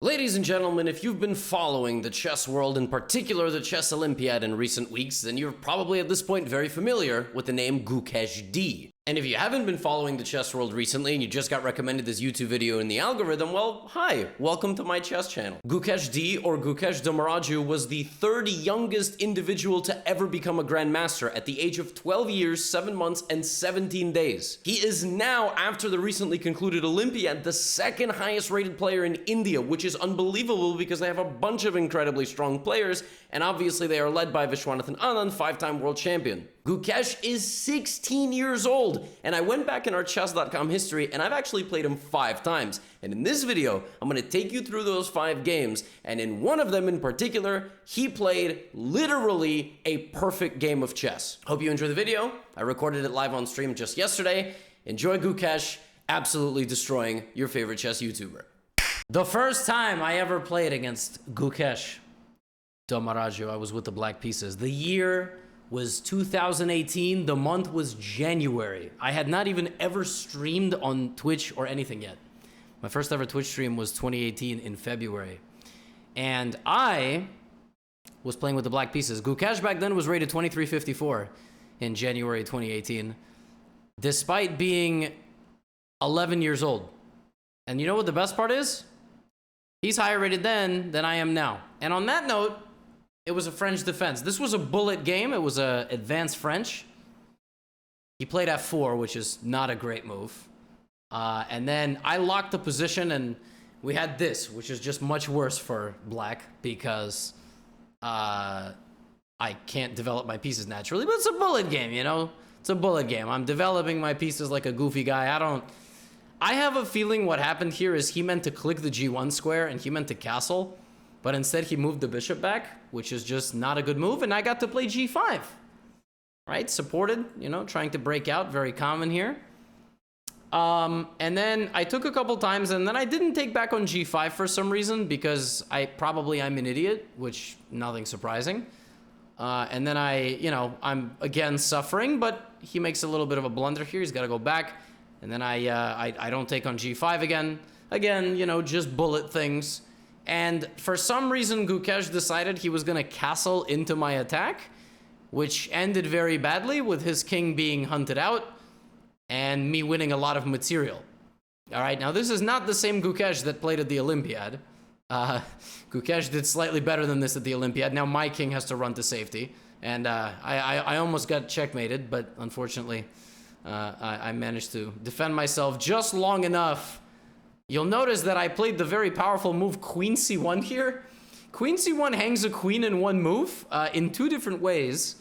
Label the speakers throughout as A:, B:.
A: Ladies and gentlemen, if you've been following the chess world, in particular the Chess Olympiad in recent weeks, then you're probably at this point very familiar with the name Gukesh D. And if you haven't been following the chess world recently and you just got recommended this YouTube video in the algorithm, well, hi, welcome to my chess channel. Gukesh D, or Gukesh Domraju, was the third youngest individual to ever become a grandmaster at the age of 12 years, 7 months, and 17 days. He is now, after the recently concluded Olympiad, the second highest rated player in India, which is unbelievable because they have a bunch of incredibly strong players, and obviously they are led by Vishwanathan Anand, 5-time world champion. Gukesh is 16 years old, and I went back in our chess.com history, and I've actually played him 5 times. And in this video, I'm going to take you through those 5 games, and in one of them in particular, he played literally a perfect game of chess. Hope you enjoy the video. I recorded it live on stream just yesterday. Enjoy Gukesh absolutely destroying your favorite chess YouTuber. The first time I ever played against Gukesh Domraju, I was with the Black Pieces. The year was 2018. The month was January. I had not even ever streamed on Twitch or anything yet. My first ever Twitch stream was 2018 in February. And I was playing with the Black Pieces. Gukesh back then was rated 2354 in January 2018, despite being 11 years old. And you know what the best part is? He's higher rated then than I am now. And on that note, it was a French defense. This was a bullet game. It was a advanced French. He played f4, which is not a great move. And then I locked the position, and we had this, which is just much worse for Black because I can't develop my pieces naturally. But it's a bullet game, you know? It's a bullet game. I'm developing my pieces like a goofy guy. I have a feeling what happened here is he meant to click the G1 square and he meant to castle, but instead he moved the bishop back, which is just not a good move, and I got to play G5. Right? Supported, you know, trying to break out, very common here. And then I took a couple times, and then I didn't take back on G5 for some reason, because I'm an idiot, which nothing surprising. And then I'm again suffering, but he makes a little bit of a blunder here. He's got to go back. And then I don't take on G5 again. Again, you know, just bullet things. And for some reason, Gukesh decided he was going to castle into my attack, which ended very badly with his king being hunted out and me winning a lot of material. All right, now this is not the same Gukesh that played at the Olympiad. Gukesh did slightly better than this at the Olympiad. Now my king has to run to safety. And I almost got checkmated, but unfortunately, I managed to defend myself just long enough. You'll notice that I played the very powerful move Queen C1 here. Queen C1 hangs a queen in one move in 2 different ways,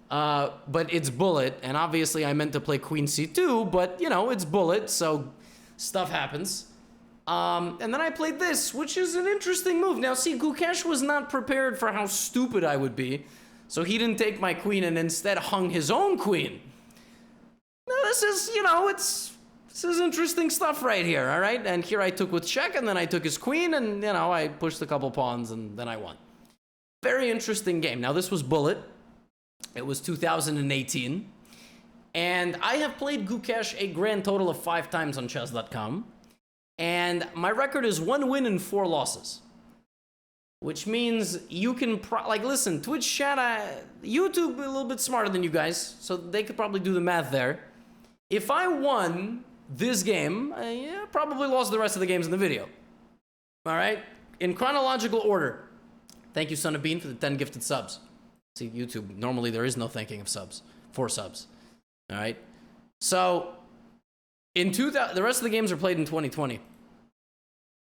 A: but it's bullet, and obviously I meant to play Queen C2, but, you know, it's bullet, so stuff happens. And then I played this, which is an interesting move. Now, see, Gukesh was not prepared for how stupid I would be, so he didn't take my queen and instead hung his own queen. Now, this is, you know, this is interesting stuff right here, all right? And here I took with check, and then I took his queen, and, you know, I pushed a couple pawns, and then I won. Very interesting game. Now, this was bullet. It was 2018. And I have played Gukesh a grand total of 5 times on chess.com. And my record is 1 win and 4 losses. Which means you can, listen, Twitch chat, YouTube a little bit smarter than you guys, so they could probably do the math there. If I won this game, I probably lost the rest of the games in the video. All right? In chronological order. Thank you, Son of Bean, for the 10 gifted subs. See, YouTube, normally there is no thanking of subs. 4 subs. All right? So, the rest of the games are played in 2020.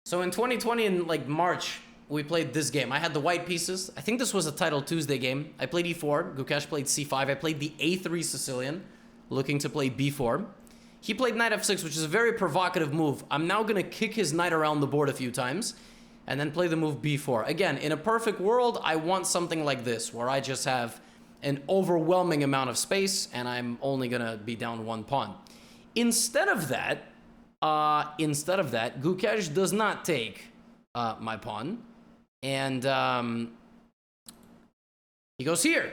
A: So in 2020, in March, we played this game. I had the white pieces. I think this was a Title Tuesday game. I played E4. Gukesh played C5. I played the A3 Sicilian, looking to play B4. He played knight f6, which is a very provocative move. I'm now going to kick his knight around the board a few times and then play the move b4. Again, in a perfect world, I want something like this, where I just have an overwhelming amount of space and I'm only going to be down 1 pawn. Instead of that, Gukesh does not take my pawn, and he goes here.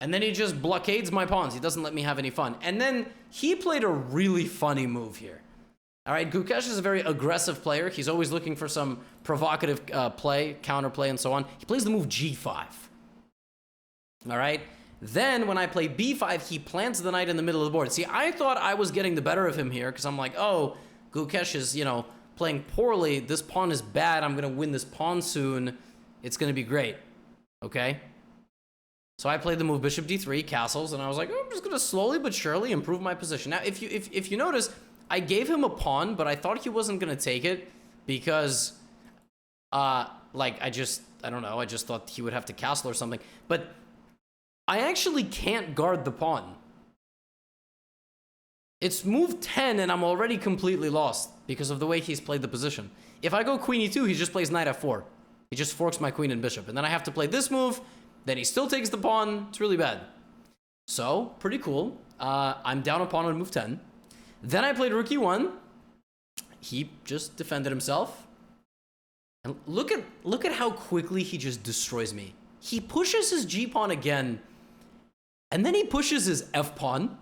A: And then he just blockades my pawns. He doesn't let me have any fun. And then he played a really funny move here. All right, Gukesh is a very aggressive player. He's always looking for some provocative play, counterplay, and so on. He plays the move g5. All right. Then when I play b5, he plants the knight in the middle of the board. See, I thought I was getting the better of him here because I'm like, oh, Gukesh is, you know, playing poorly. This pawn is bad. I'm going to win this pawn soon. It's going to be great. Okay? So I played the move bishop d3, castles, and I was like, oh, I'm just going to slowly but surely improve my position. Now, if you notice, I gave him a pawn, but I thought he wasn't going to take it because, like, I don't know, I just thought he would have to castle or something. But I actually can't guard the pawn. It's move 10, and I'm already completely lost because of the way he's played the position. If I go queen e2, he just plays knight f4. He just forks my queen and bishop. And then I have to play this move. Then he still takes the pawn. It's really bad. So, pretty cool. I'm down a pawn on move 10. Then I played rook e1. He just defended himself. And look at how quickly he just destroys me. He pushes his g-pawn again. And then he pushes his f-pawn.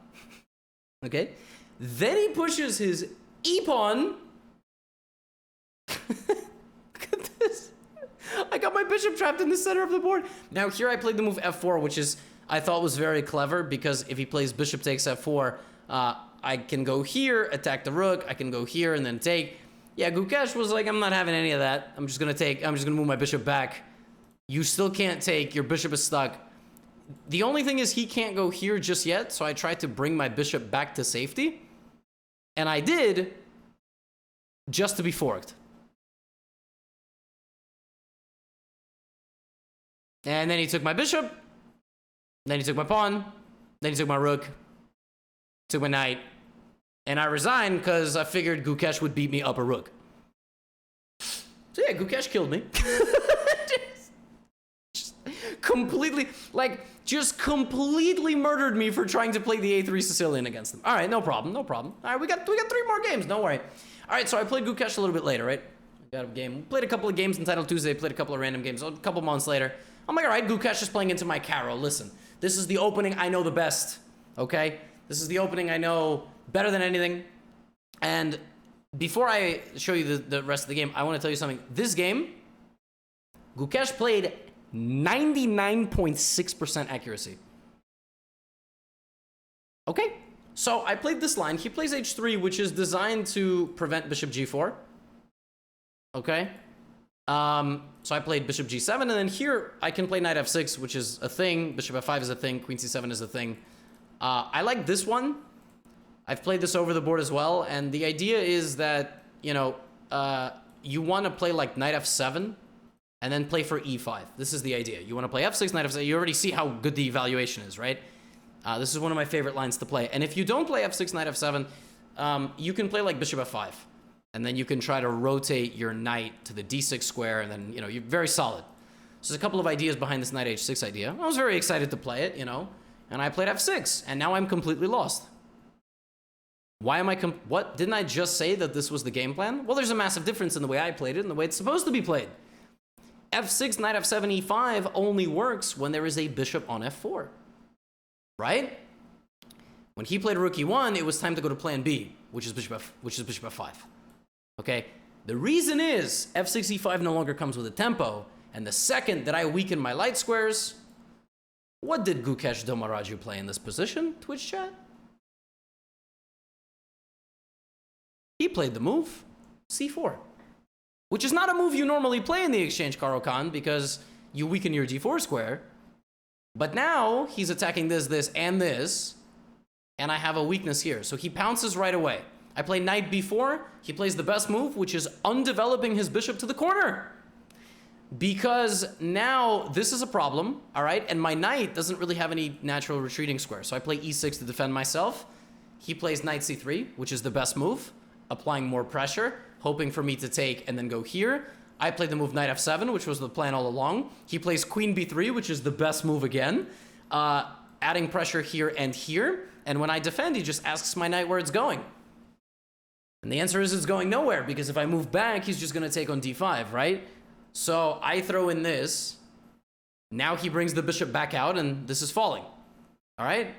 A: Okay? Then he pushes his e-pawn. Look at this. I got my bishop trapped in the center of the board. Now here I played the move f4, which is, I thought was very clever because if he plays bishop takes f4, I can go here, attack the rook. I can go here and then take. Yeah, Gukesh was like, I'm not having any of that. I'm just going to move my bishop back. You still can't take. Your bishop is stuck. The only thing is he can't go here just yet, so I tried to bring my bishop back to safety. And I did, just to be forked. And then he took my bishop. Then he took my pawn. Then he took my rook. Took my knight. And I resigned because I figured Gukesh would beat me up a rook. So yeah, Gukesh killed me. just completely murdered me for trying to play the A3 Sicilian against him. All right, no problem. All right, we got 3 more games. Don't worry. All right, so I played Gukesh a little bit later, right? I got a game. Played a couple of games Entitled Tuesday. Played a couple of random games. A couple months later, I'm like, all right, Gukesh is playing into my Caro. Listen, this is the opening I know the best. Okay, this is the opening I know better than anything. And before I show you the rest of the game, I want to tell you something. This game, Gukesh played 99.6% accuracy. Okay, so I played this line. He plays h3, which is designed to prevent bishop g4. Okay, so I played bishop g7, and then here I can play knight f6, which is a thing. Bishop f5 is a thing. Queen c7 is a thing. I like this one. I've played this over the board as well, and the idea is that, you know, you want to play like knight f7, and then play for e5. This is the idea. You want to play f6, knight f7. You already see how good the evaluation is, right? This is one of my favorite lines to play. And if you don't play f6, knight f7, you can play like bishop f5. And then you can try to rotate your knight to the d6 square, and then, you know, you're very solid. So there's a couple of ideas behind this knight h6 idea. I was very excited to play it, you know, and I played f6, and now I'm completely lost. Why am I what? Didn't I just say that this was the game plan? Well, there's a massive difference in the way I played it and the way it's supposed to be played. f6, knight f7, e5 only works when there is a bishop on f4, right? When he played rook e1, it was time to go to plan B, which is bishop f5. Okay? The reason is f6, e5 no longer comes with a tempo, and the second that I weaken my light squares, what did Gukesh Domaraju play in this position, Twitch chat? He played the move c4, which is not a move you normally play in the exchange, Caro-Kann, because you weaken your d4 square. But now he's attacking this, and this, and I have a weakness here. So he pounces right away. I play knight b4. He plays the best move, which is undeveloping his bishop to the corner. Because now this is a problem, all right? And my knight doesn't really have any natural retreating square. So I play e6 to defend myself. He plays knight c3, which is the best move, applying more pressure, hoping for me to take and then go here. I played the move knight f7, which was the plan all along. He plays queen b3, which is the best move again, adding pressure here and here. And when I defend, he just asks my knight where it's going. And the answer is it's going nowhere, because if I move back, he's just going to take on d5, right? So I throw in this. Now he brings the bishop back out, and this is falling. All right?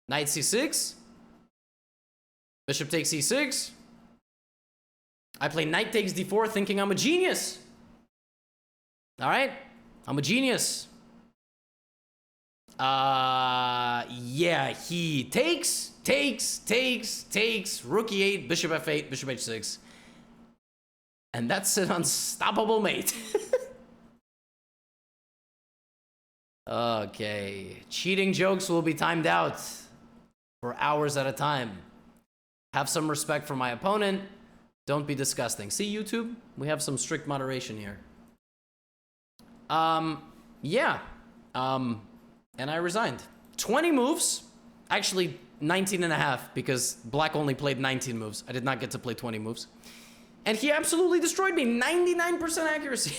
A: Knight c6. Bishop takes e6. I play knight takes d4 thinking I'm a genius. All right? I'm a genius. Yeah, he takes, rook e8, bishop f8, bishop h6. And that's an unstoppable mate. Okay, cheating jokes will be timed out for hours at a time. Have some respect for my opponent. Don't be disgusting. See, YouTube? We have some strict moderation here. Yeah. And I resigned. 20 moves. Actually, 19 and a half, because Black only played 19 moves. I did not get to play 20 moves. And he absolutely destroyed me. 99% accuracy.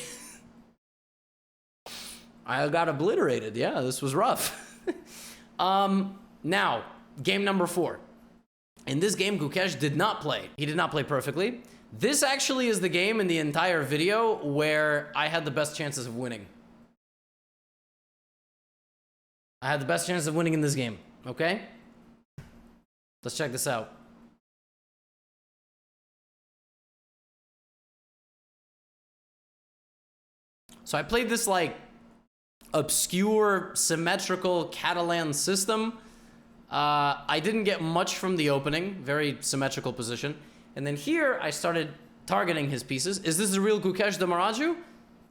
A: I got obliterated. Yeah, this was rough. Now, game number 4. In this game, Gukesh did not play. He did not play perfectly. This actually is the game in the entire video where I had the best chances of winning. I had the best chance of winning in this game, okay? Let's check this out. So I played this, like, obscure, symmetrical Catalan system. I didn't get much from the opening, very symmetrical position. And then here, I started targeting his pieces. Is this the real Gukesh Damaraju?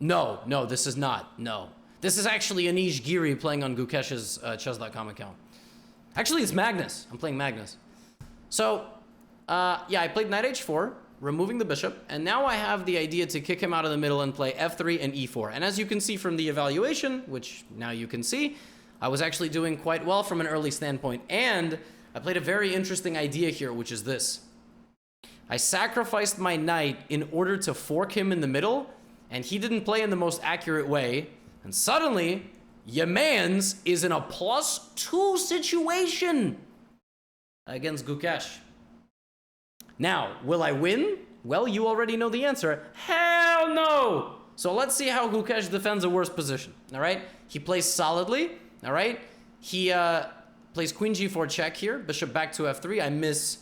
A: No, no, this is not, no. This is actually Anish Giri playing on Gukesh's chess.com account. Actually, it's Magnus. I'm playing Magnus. So, yeah, I played knight h4, removing the bishop, and now I have the idea to kick him out of the middle and play f3 and e4. And as you can see from the evaluation, which now you can see, I was actually doing quite well from an early standpoint. And I played a very interesting idea here, which is this. I sacrificed my knight in order to fork him in the middle, and he didn't play in the most accurate way. And suddenly, Yemans is in a +2 situation against Gukesh. Now, will I win? Well, you already know the answer. Hell no! So let's see how Gukesh defends a worse position, all right? He plays solidly, all right? He plays queen g4 check here, bishop back to f3. I miss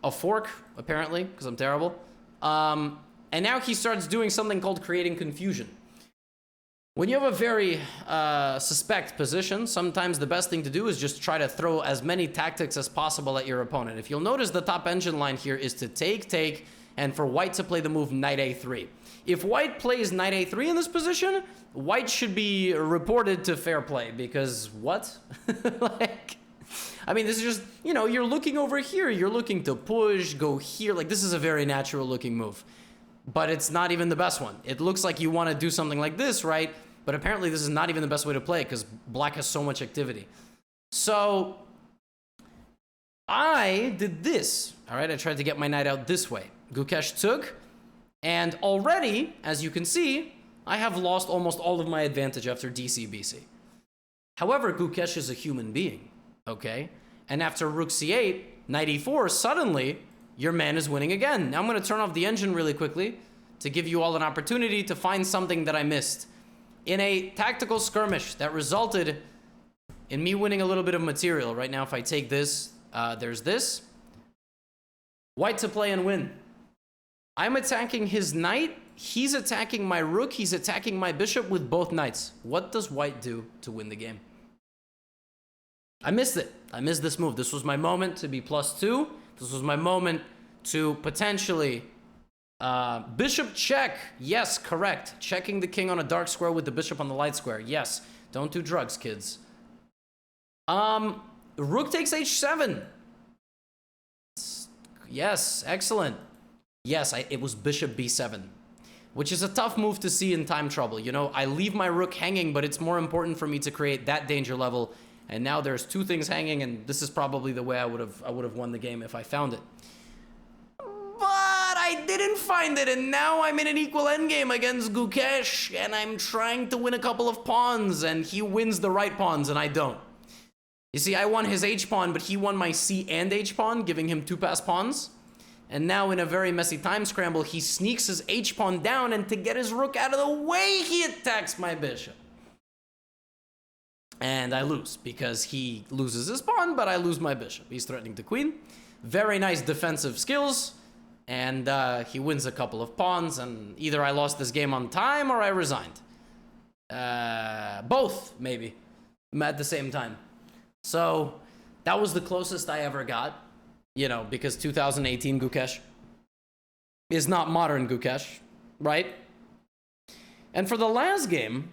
A: a fork, apparently, because I'm terrible. And now he starts doing something called creating confusion. When you have a very suspect position, sometimes the best thing to do is just try to throw as many tactics as possible at your opponent. If you'll notice, the top engine line here is to take, and for white to play the move knight a3. If white plays knight a3 in this position, white should be reported to fair play, because what? Like, I mean, this is just, you know, you're looking over here, you're looking to push, go here. Like, this is a very natural looking move. But it's not even the best one. It looks like you want to do something like this, right? But apparently this is not even the best way to play because black has so much activity. So I did this, all right? I tried to get my knight out this way. Gukesh took, and already, as you can see, I have lost almost all of my advantage after DC-BC. However, Gukesh is a human being, okay? And after rook c8, knight e4, suddenly your man is winning again. Now I'm going to turn off the engine really quickly to give you all an opportunity to find something that I missed. In a tactical skirmish that resulted in me winning a little bit of material. Right now, if I take this, there's this. White to play and win. I'm attacking his knight. He's attacking my rook. He's attacking my bishop with both knights. What does white do to win the game? I missed it. I missed this move. This was my moment to be +2. This was my moment to potentially bishop check. Yes, correct. Checking the king on a dark square with the bishop on the light square. Yes. Don't do drugs, kids. Rook takes h7. Yes, excellent. Yes, it was bishop b7, which is a tough move to see in time trouble. You know, I leave my rook hanging, but it's more important for me to create that danger level. And now there's two things hanging, and this is probably the way I would have won the game if I found it. But I didn't find it, and now I'm in an equal endgame against Gukesh, and I'm trying to win a couple of pawns, and he wins the right pawns, and I don't. You see, I won his h-pawn, but he won my c and h-pawn, giving him 2-pass pawns. And now in a very messy time scramble, he sneaks his h-pawn down, and to get his rook out of the way, he attacks my bishop. And I lose, because he loses his pawn, but I lose my bishop. He's threatening the queen. Very nice defensive skills. And he wins a couple of pawns, and either I lost this game on time or I resigned. Both, maybe, at the same time. So that was the closest I ever got, you know, because 2018 Gukesh is not modern Gukesh, right? And for the last game,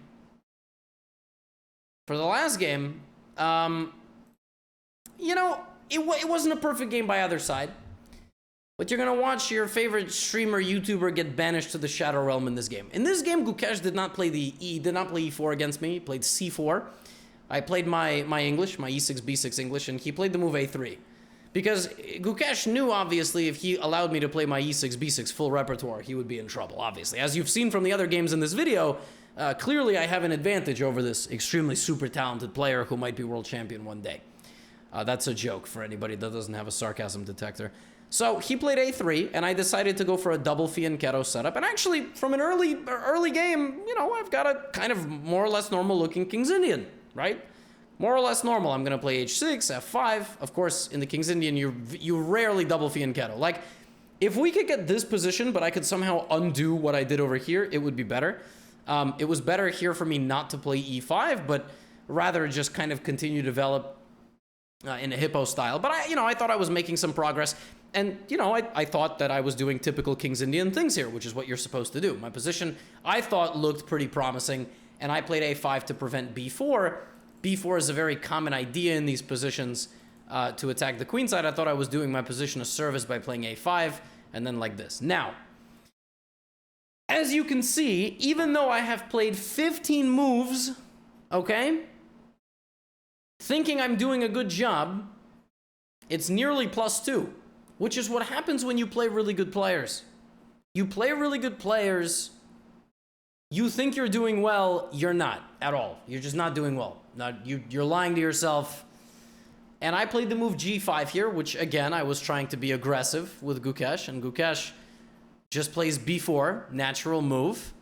A: you know, it wasn't a perfect game by either side. But you're gonna watch your favorite streamer, YouTuber get banished to the Shadow Realm in this game. In this game, Gukesh did not play E4 against me. He played C4. I played my English, my E6, B6 English, and he played the move A3. Because Gukesh knew, obviously, if he allowed me to play my E6, B6 full repertoire, he would be in trouble, obviously. As you've seen from the other games in this video, clearly I have an advantage over this extremely super talented player who might be world champion one day. That's a joke for anybody that doesn't have a sarcasm detector. So he played A3, and I decided to go for a double fianchetto setup. And actually, from an early game, you know, I've got a kind of more or less normal looking King's Indian, right? More or less normal. I'm gonna play H6, F5. Of course, in the King's Indian, you rarely double fianchetto. Like, if we could get this position, but I could somehow undo what I did over here, it would be better. It was better here for me not to play E5, but rather just kind of continue to develop in a hippo style. But I thought I was making some progress. And, you know, I thought that I was doing typical King's Indian things here, which is what you're supposed to do. My position, I thought, looked pretty promising, and I played A5 to prevent B4. B4 is a very common idea in these positions to attack the queen side. I thought I was doing my position a service by playing A5, and then like this. Now, as you can see, even though I have played 15 moves, okay, thinking I'm doing a good job, it's nearly +2. Which is what happens when you play really good players. You play really good players, you think you're doing well, you're not at all. You're just not doing well. You're lying to yourself. And I played the move G5 here, which again, I was trying to be aggressive with Gukesh, and Gukesh just plays B4, natural move,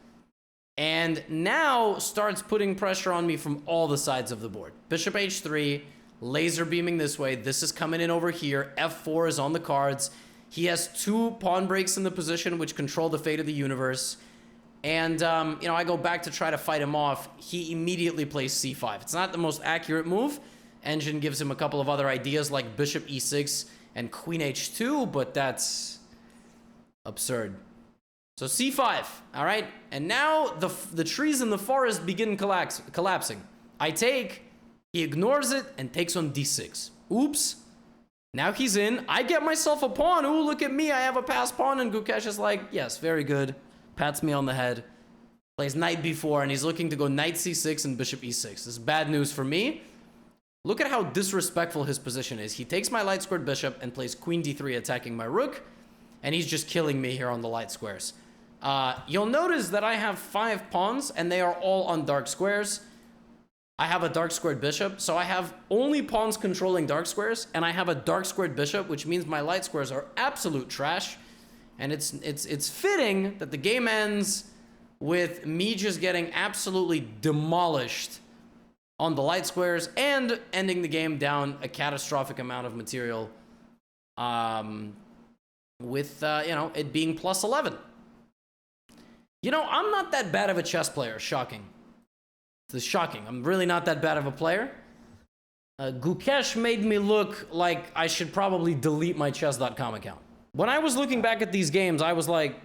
A: and now starts putting pressure on me from all the sides of the board. Bishop H3, laser beaming this way. This is coming in over here. F4 is on the cards. He has 2 pawn breaks in the position, which control the fate of the universe. And, you know, I go back to try to fight him off. He immediately plays C5. It's not the most accurate move. Engine gives him a couple of other ideas like Bishop E6 and Queen H2, but that's absurd. So C5, all right? And now the trees in the forest begin collapsing. I take... He ignores it and takes on D6. Oops. Now he's in. I get myself a pawn. Ooh, look at me. I have a passed pawn. And Gukesh is like, yes, very good. Pats me on the head. Plays knight B4, and he's looking to go knight C6 and bishop E6. This is bad news for me. Look at how disrespectful his position is. He takes my light squared bishop and plays queen D3 attacking my rook. And he's just killing me here on the light squares. You'll notice that I have 5 pawns, and they are all on dark squares. I have a dark squared bishop, so I have only pawns controlling dark squares, and I have a dark squared bishop, which means my light squares are absolute trash. And it's fitting that the game ends with me just getting absolutely demolished on the light squares and ending the game down a catastrophic amount of material with, you know, it being +11. You know, I'm not that bad of a chess player, shocking. This is shocking. I'm really not that bad of a player. Gukesh made me look like I should probably delete my chess.com account. When I was looking back at these games, I was like,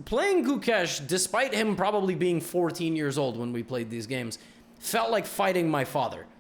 A: playing Gukesh, despite him probably being 14 years old when we played these games, felt like fighting my father.